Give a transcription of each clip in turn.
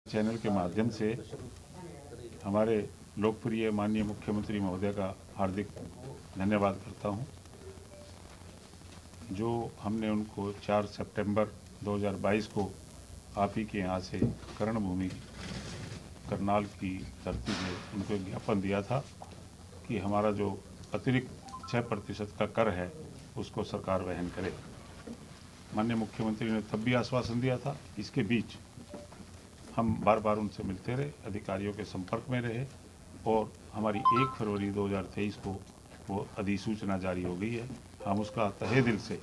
Channel के माध्यम से हमारे लोकप्रिय माननीय मुख्यमंत्री महोदय का हार्दिक धन्यवाद करता हूं, जो हमने उनको 4 सितंबर 2022 को आप ही के यहाँ से कर्णभूमि करनाल की धरती में उनको एक ज्ञापन दिया था कि हमारा जो अतिरिक्त 6% का कर है उसको सरकार वहन करे। माननीय मुख्यमंत्री ने तब भी आश्वासन दिया था। इसके बीच हम बार बार उनसे मिलते रहे, अधिकारियों के संपर्क में रहे और हमारी 1 फरवरी 2023 को वो अधिसूचना जारी हो गई है। हम उसका तहे दिल से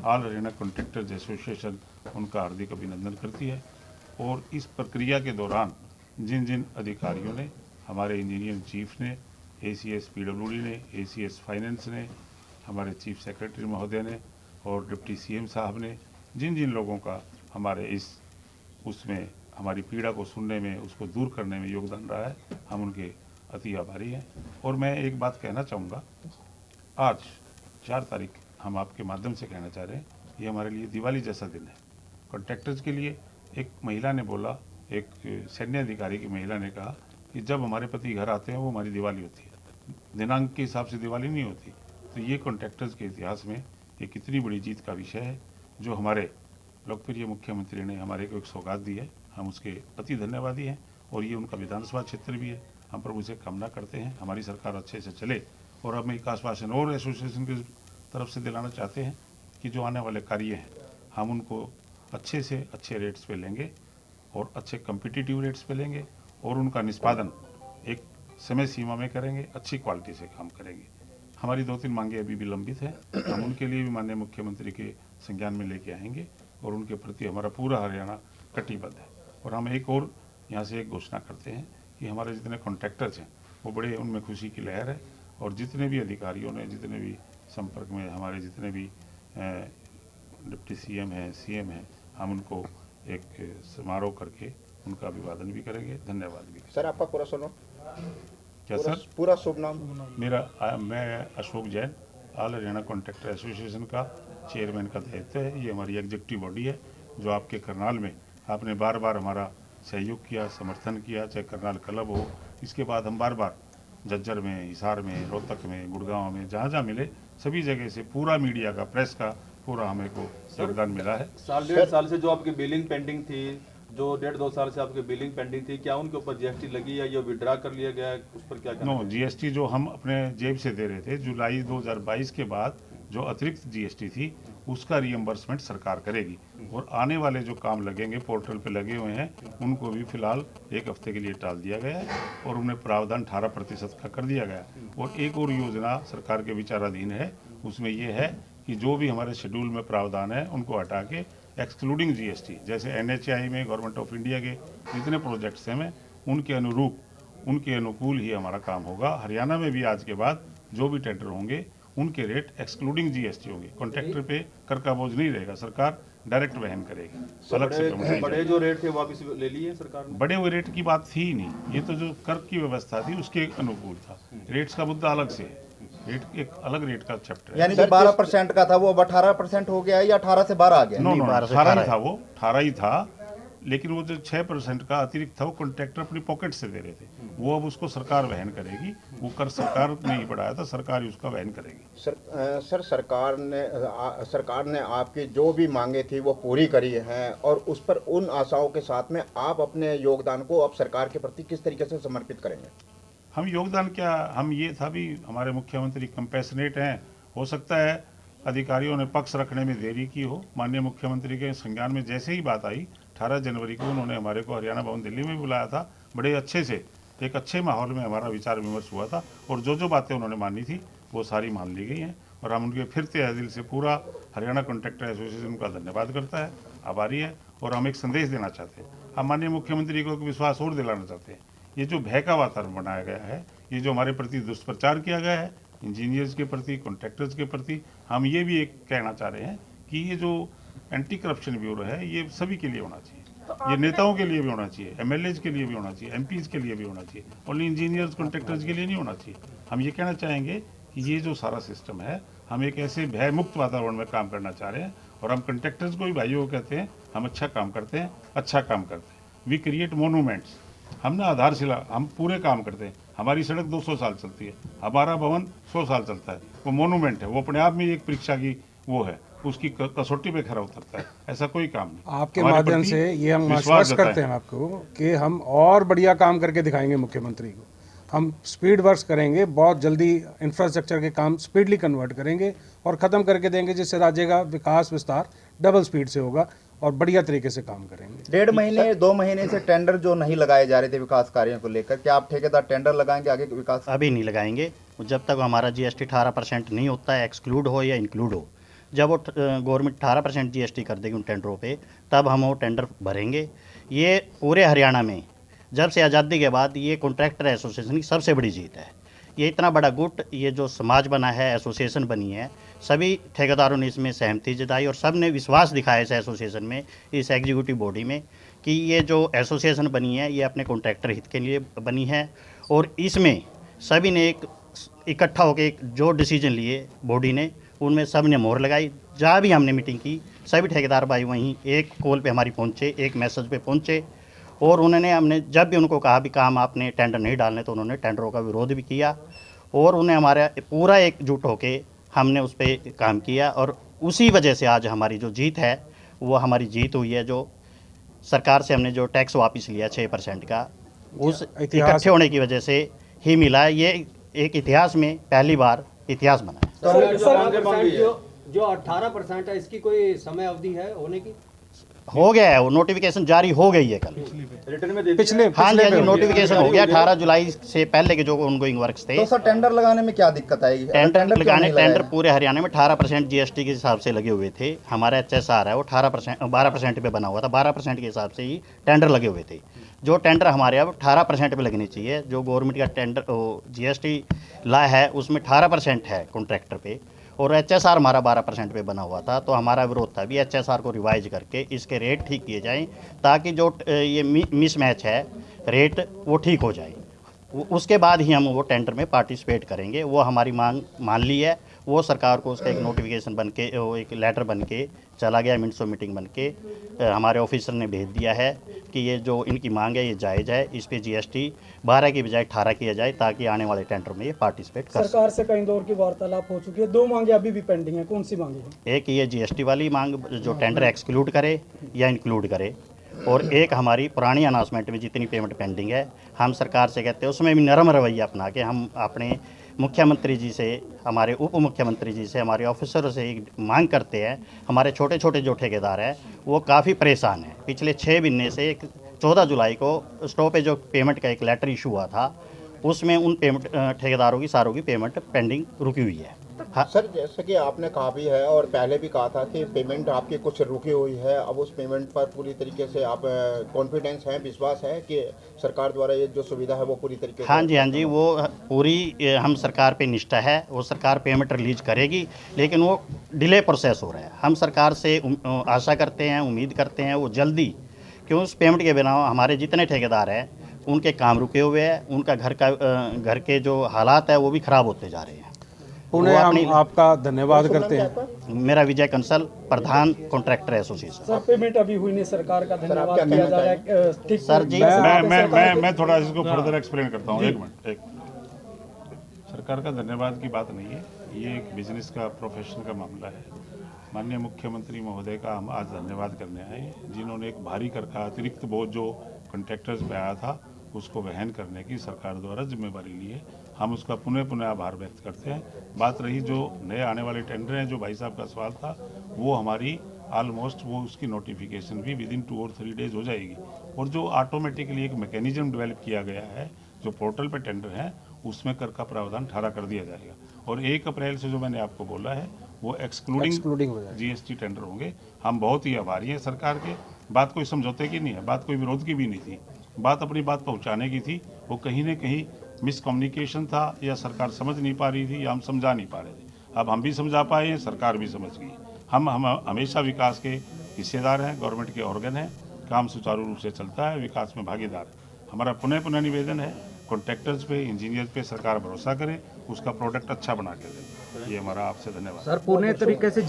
ऑल हरियाणा कॉन्ट्रैक्टर्स एसोसिएशन उनका हार्दिक अभिनंदन करती है। और इस प्रक्रिया के दौरान जिन जिन अधिकारियों ने, हमारे इंजीनियर चीफ ने, ACS PWD ने, ACS फाइनेंस ने, हमारे चीफ सेक्रेटरी महोदय ने और डिप्टी CM साहब ने, जिन जिन लोगों का हमारे उसमें हमारी पीड़ा को सुनने में, उसको दूर करने में योगदान रहा है, हम उनके अति आभारी हैं। और मैं एक बात कहना चाहूँगा, आज 4 तारीख हम आपके माध्यम से कहना चाह रहे हैं, ये हमारे लिए दिवाली जैसा दिन है। कॉन्ट्रैक्टर्स के लिए एक महिला ने बोला, एक सैन्य अधिकारी की महिला ने कहा कि जब हमारे पति घर आते हैं वो हमारी दिवाली होती है, दिनांक के हिसाब से दिवाली नहीं होती। तो ये कॉन्ट्रैक्टर्स के इतिहास में ये कितनी बड़ी जीत का विषय है, जो हमारे लोकप्रिय मुख्यमंत्री ने हमारे को एक सौगात दी है। हम उसके अति धन्यवादी हैं और ये उनका विधानसभा क्षेत्र भी है। हम प्रभु से कामना करते हैं हमारी सरकार अच्छे से चले। और हम एक आश्वासन और एसोसिएशन की तरफ से दिलाना चाहते हैं कि जो आने वाले कार्य हैं हम उनको अच्छे से अच्छे रेट्स पे लेंगे और अच्छे कम्पिटिटिव रेट्स पे लेंगे और उनका निष्पादन एक समय सीमा में करेंगे, अच्छी क्वालिटी से काम करेंगे। हमारी 2-3 मांगे अभी भी लंबित हैं, हम उनके लिए भी माननीय मुख्यमंत्री के संज्ञान में लेके आएंगे और उनके प्रति हमारा पूरा हरियाणा कटिबद्ध है। और हम एक और यहाँ से एक घोषणा करते हैं कि हमारे जितने कॉन्ट्रैक्टर्स हैं वो बड़े, उनमें खुशी की लहर है। और जितने भी अधिकारियों ने, जितने भी संपर्क में हमारे जितने भी डिप्टी CM हैं, CM हैं, हम उनको एक समारोह करके उनका अभिवादन भी करेंगे, धन्यवाद भी। सर आपका पूरा शुभ नाम क्या सर? पूरा शुभ नाम? मैं Ashok Jain, all Haryana contractor association का चेयरमैन का दायित्व है। ये हमारी एग्जीक्यूटिव बॉडी है जो आपके करनाल में आपने बार बार हमारा सहयोग किया, समर्थन किया, चाहे करनाल क्लब हो। इसके बाद हम बार बार झज्जर में, हिसार में, रोहतक में, गुड़गांव में, जहाँ जहाँ मिले सभी जगह से पूरा मीडिया का, प्रेस का पूरा हमें को योगदान मिला है। 1.5 साल से जो आपकी बिलिंग पेंडिंग थी, जो 1.5-2 साल से आपकी बिलिंग पेंडिंग थी, क्या उनके ऊपर GST लगी या ये विड्रा कर लिया गया है? उस पर क्या कहना? नो, GST जो हम अपने जेब से दे रहे थे, जुलाई 2022 के बाद जो अतिरिक्त GST थी उसका रिएम्बर्समेंट सरकार करेगी। और आने वाले जो काम लगेंगे, पोर्टल पे लगे हुए हैं, उनको भी फिलहाल 1 हफ्ते के लिए टाल दिया गया है और उन्हें प्रावधान 18% का कर दिया गया। और एक और योजना सरकार के विचाराधीन है, उसमें ये है कि जो भी हमारे शेड्यूल में प्रावधान है उनको हटा के एक्सक्लूडिंग GST, जैसे NHAI में गवर्नमेंट ऑफ इंडिया के जितने प्रोजेक्ट्स हैं, उनके अनुरूप, उनके अनुकूल ही हमारा काम होगा। हरियाणा में भी आज के बाद जो भी टेंडर होंगे उनके रेट एक्सक्लूडिंग GST होंगे। कॉन्ट्रैक्टर पे कर का बोझ नहीं रहेगा, सरकार डायरेक्ट वहन करेगी। अलग से बड़े जो रेट थे वापस ले लिए सरकार ने? बड़े हुए रेट की बात थी ही नहीं, ये तो जो कर की व्यवस्था थी उसके अनुकूल था। रेट्स का मुद्दा अलग से है, रेट एक अलग रेट का चैप्टर है। यानी जो 12% का था वो अब 18% हो गया है या 18 से 12 आ गया? नो, 18 ही था, वो 18 ही था, लेकिन वो जो 6% का अतिरिक्त था वो कॉन्ट्रैक्टर अपनी पॉकेट से दे रहे थे, वो अब उसको सरकार वहन करेगी। वो कर सरकार ने ही बढ़ाया था, सरकार ही उसका वहन करेगी। सर सरकार ने आपकी जो भी मांगे थी वो पूरी करी है और उस पर उन आशाओं के साथ में आप अपने योगदान को अब सरकार के प्रति किस तरीके से समर्पित करेंगे? हम योगदान क्या, हम ये था भी हमारे मुख्यमंत्री कंपैशनेट हैं। हो सकता है अधिकारियों ने पक्ष रखने में देरी की हो। माननीय मुख्यमंत्री के संज्ञान में जैसे ही बात आई, 18 जनवरी को उन्होंने हमारे को हरियाणा भवन दिल्ली में बुलाया था। बड़े अच्छे से, एक अच्छे माहौल में हमारा विचार विमर्श हुआ था और जो जो बातें उन्होंने मानी थी वो सारी मान ली गई हैं। और हम उनके फिर तहे दिल से पूरा हरियाणा कॉन्ट्रैक्टर एसोसिएशन का धन्यवाद करता है, आभारी है। और हम एक संदेश देना चाहते हैं, हम माननीय मुख्यमंत्री को एक विश्वास और दिलाना चाहते हैं। ये जो भय का वातावरण बनाया गया है, ये जो हमारे प्रति दुष्प्रचार किया गया है इंजीनियर्स के प्रति, कॉन्ट्रैक्टर्स के प्रति, हम ये भी एक कहना चाह रहे हैं कि ये जो एंटी करप्शन ब्यूरो है ये सभी के लिए होना चाहिए। ये नेताओं के लिए भी होना चाहिए, MLAs के लिए भी होना चाहिए, MPs के लिए भी होना चाहिए, ओनली इंजीनियर्स कॉन्ट्रैक्टर्स के लिए नहीं होना चाहिए। हम ये कहना चाहेंगे कि ये जो सारा सिस्टम है, हम एक ऐसे भय मुक्त वातावरण में काम करना चाह रहे हैं। और हम कॉन्ट्रैक्टर्स को भी भाइयों को कहते हैं, हम अच्छा काम करते हैं, अच्छा काम करते हैं। We create monuments. हम ना आधारशिला, हम पूरे काम करते हैं। हमारी सड़क 200 साल चलती है, हमारा भवन 100 साल चलता है। वो मोनूमेंट है, वो अपने आप में एक परीक्षा की वो है, उसकी कसौटी पे खरा उतरता है। ऐसा कोई काम नहीं। आपके हमारे माध्यम प्रति से ये हम विश्वास आश्वस्त जताएं। करते हैं आपको कि हम और बढ़िया काम करके दिखाएंगे मुख्यमंत्री को। हम स्पीड वर्क्स करेंगे, बहुत जल्दी इंफ्रास्ट्रक्चर के काम स्पीडली कन्वर्ट करेंगे और ख़त्म करके देंगे, जिससे राज्य का विकास विस्तार डबल स्पीड से होगा और बढ़िया तरीके से काम करेंगे। 1.5 महीने 2 महीने से टेंडर जो नहीं लगाए जा रहे थे विकास कार्यों को लेकर, क्या आप ठेकेदार टेंडर लगाएंगे आगे के विकास? अभी नहीं लगाएंगे जब तक हमारा जीएसटी 18% नहीं होता है, एक्सक्लूड हो या इंक्लूड हो। जब वो गवर्नमेंट 18% जीएसटी कर देगी उन टेंडरों पे, तब हम वो टेंडर भरेंगे। ये पूरे हरियाणा में जब से आज़ादी के बाद ये कॉन्ट्रैक्टर एसोसिएशन की सबसे बड़ी जीत है। ये इतना बड़ा गुट, ये जो समाज बना है, एसोसिएशन बनी है, सभी ठेकेदारों ने इसमें सहमति जताई और सब ने विश्वास दिखाया इस एसोसिएशन में, इस एग्जीक्यूटिव बॉडी में, कि ये जो एसोसिएशन बनी है ये अपने कॉन्ट्रैक्टर हित के लिए बनी है। और इसमें सभी ने एक इकट्ठा होकर एक जो डिसीजन लिए बॉडी ने, उनमें सब ने मोहर लगाई। जहाँ भी हमने मीटिंग की, सभी ठेकेदार भाई वहीं एक कॉल पे हमारी पहुँचे, एक मैसेज पे पहुँचे और उन्होंने, हमने जब भी उनको कहा भी काम आपने टेंडर नहीं डालने, तो उन्होंने टेंडरों का विरोध भी किया और उन्हें हमारा पूरा एकजुट होके हमने उस पर काम किया। और उसी वजह से आज हमारी जो जीत है वो हमारी जीत हुई है। जो सरकार से हमने जो टैक्स वापस लिया 6% का, उस इकट्ठे होने की वजह से ही मिला है। ये एक इतिहास में पहली बार इतिहास बना है। जो 18% है, इसकी कोई समय अवधि है होने की? हो गया है, वो नोटिफिकेशन जारी हो गई है कल। रिटर्न में दे पिछले हाँ जी, नोटिफिकेशन हो गया 18 जुलाई से पहले के जो ऑनगोइंग वर्क्स थे। तो सर टेंडर लगाने में क्या दिक्कत आएगी? टेंडर क्यों लगाने, नहीं लगाया? टेंडर पूरे हरियाणा में 18% जीएसटी के हिसाब से लगे हुए थे। हमारा HSR है वो 12% पे बना हुआ था, 12% के हिसाब से ही टेंडर लगे हुए थे। जो टेंडर हमारे अब 18% पे लगने चाहिए। जो गवर्नमेंट का टेंडर जीएसटी ला है उसमें 18% है कॉन्ट्रैक्टर पे और HSR हमारा 12% पे बना हुआ था। तो हमारा विरोध था भी HSR को रिवाइज करके इसके रेट ठीक किए जाएं, ताकि जो ये मिसमैच है रेट वो ठीक हो जाए। उसके बाद ही हम वो टेंडर में पार्टिसिपेट करेंगे। वो हमारी मांग मान ली है। वो सरकार को उसका एक नोटिफिकेशन बन के, वो एक लेटर बन के चला गया, मिनट्स ऑफ मीटिंग बन के हमारे ऑफिसर ने भेज दिया है कि ये जो इनकी मांग है ये जायज़ है, इस पे जीएसटी 12 की बजाय 18 किया जाए, ताकि आने वाले टेंडर में ये पार्टिसिपेट कर सरकार से कई दौर की वार्तालाप हो चुकी है, 2 मांगे अभी भी पेंडिंग है। कौन सी मांगे हैं? एक ये जीएसटी वाली मांग जो टेंडर एक्सक्लूड करे या इंक्लूड करे, और एक हमारी पुरानी अनाउंसमेंट में जितनी पेमेंट पेंडिंग है, हम सरकार से कहते हैं उसमें भी नरम रवैया अपना के हम अपने मुख्यमंत्री जी से, हमारे उप मुख्यमंत्री जी से, हमारे ऑफिसरों से एक मांग करते हैं। हमारे छोटे छोटे जो ठेकेदार हैं वो काफ़ी परेशान हैं। पिछले 6 महीने से 14 जुलाई को स्टॉपेज ऑफ पेमेंट का एक लेटर इशू हुआ था, उसमें उन पेमेंट ठेकेदारों की सारों की पेमेंट पेंडिंग रुकी हुई है। हाँ सर, जैसे कि आपने कहा भी है और पहले भी कहा था कि पेमेंट आपकी कुछ रुकी हुई है, अब उस पेमेंट पर पूरी तरीके से आप कॉन्फिडेंस है, विश्वास है कि सरकार द्वारा ये जो सुविधा है वो पूरी तरीके से? हाँ जी, वो पूरी हम सरकार पे निष्ठा है। वो सरकार पेमेंट रिलीज करेगी, लेकिन वो डिले प्रोसेस हो रहा है। हम सरकार से आशा करते हैं, उम्मीद करते हैं वो जल्दी, क्यों उस पेमेंट के बिना हमारे जितने ठेकेदार हैं उनके काम रुके हुए हैं, उनका घर के जो हालात है वो भी ख़राब होते जा रहे हैं। पुनः हम आपका धन्यवाद करते हैं। मेरा विजय कंसल, प्रधान कॉन्ट्रैक्टर एसोसिएशन। सर, पेमेंट अभी हुई नहीं, सरकार का धन्यवाद किया जा रहा है। ठीक सर जी, मैं थोड़ा इसको फर्दर एक्सप्लेन करता हूँ। एक मिनट। सरकार का धन्यवाद की बात नहीं है, ये एक बिजनेस का, प्रोफेशन का मामला है। माननीय मुख्यमंत्री महोदय का हम आज धन्यवाद करने आए हैं, जिन्होंने एक भारी कर का अतिरिक्त बोझ जो कॉन्ट्रैक्टर्स पे आया था उसको वहन करने की सरकार द्वारा जिम्मेवारी ली है। हम उसका पुनः आभार व्यक्त करते हैं। बात रही जो नए आने वाले टेंडर हैं, जो भाई साहब का सवाल था, वो हमारी ऑलमोस्ट वो उसकी नोटिफिकेशन भी विदिन 2 और 3 डेज हो जाएगी। और जो ऑटोमेटिकली एक मैकेनिज्म डेवलप किया गया है, जो पोर्टल पे टेंडर है, उसमें कर का प्रावधान 18 कर दिया जाएगा। और 1 अप्रैल से जो मैंने आपको बोला है वो एक्सक्लूडिंग जीएसटी टेंडर होंगे। हम बहुत ही आभारी हैं सरकार के। बात कोई समझौते की नहीं है, बात कोई विरोध की भी नहीं थी, बात अपनी बात पहुंचाने की थी। वो कहीं न कहीं मिसकम्युनिकेशन था, या सरकार समझ नहीं पा रही थी, या हम समझा नहीं पा रहे थे। अब हम भी समझा पाए हैं, सरकार भी समझ गई। हम हमेशा विकास के हिस्सेदार हैं, गवर्नमेंट के ऑर्गन हैं, काम सुचारू रूप से चलता है, विकास में भागीदार है। हमारा पुनः निवेदन है, कॉन्ट्रैक्टर्स पे, इंजीनियर पे सरकार भरोसा करे, उसका प्रोडक्ट अच्छा बना के दे। ये हमारा आपसे धन्यवाद। सर, पूर्ण तरीके से